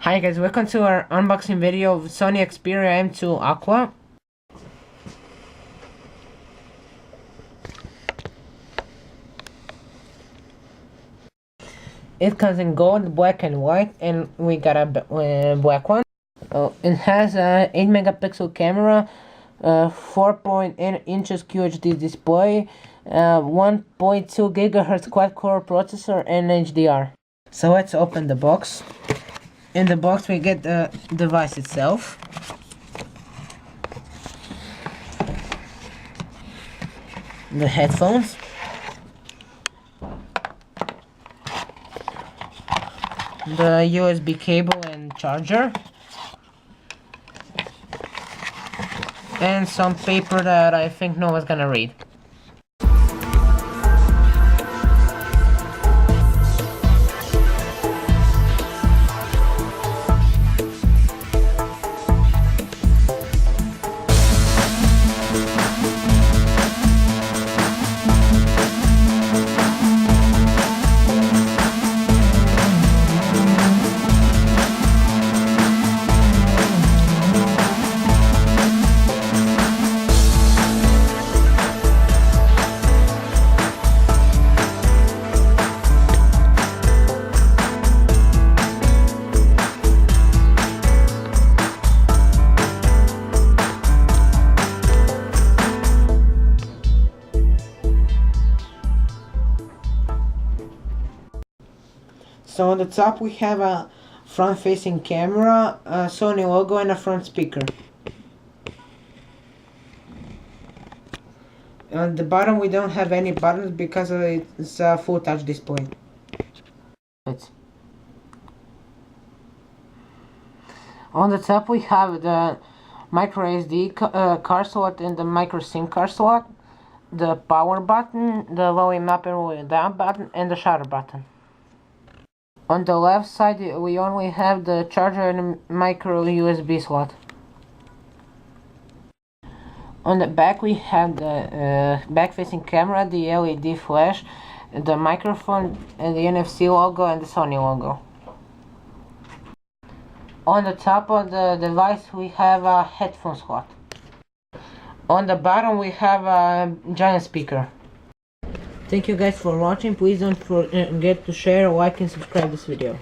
Hi guys, welcome to our unboxing video of Sony Xperia M2 Aqua. It comes in gold, black and white, and we got a black one. It has a 8 megapixel camera, 4.8 inches QHD display, 1.2 gigahertz quad-core processor, and HDR. So let's open the box. In the box we get the device itself. The headphones. The USB cable and charger. And some paper that I think no one's gonna read. So on the top we have a front-facing camera, a Sony logo, and a front speaker. On the bottom we don't have any buttons because it's a full touch display. On the top we have the micro SD card slot and the micro SIM card slot, the power button, the volume up and volume down button, and the shutter button. On the left side we only have the charger and micro USB slot. On the back we have the back-facing camera, the LED flash, the microphone, and the NFC logo and the Sony logo. On the top of the device we have a headphone slot. On the bottom we have a giant speaker. Thank you guys for watching. Please don't forget to share, like, and subscribe this video.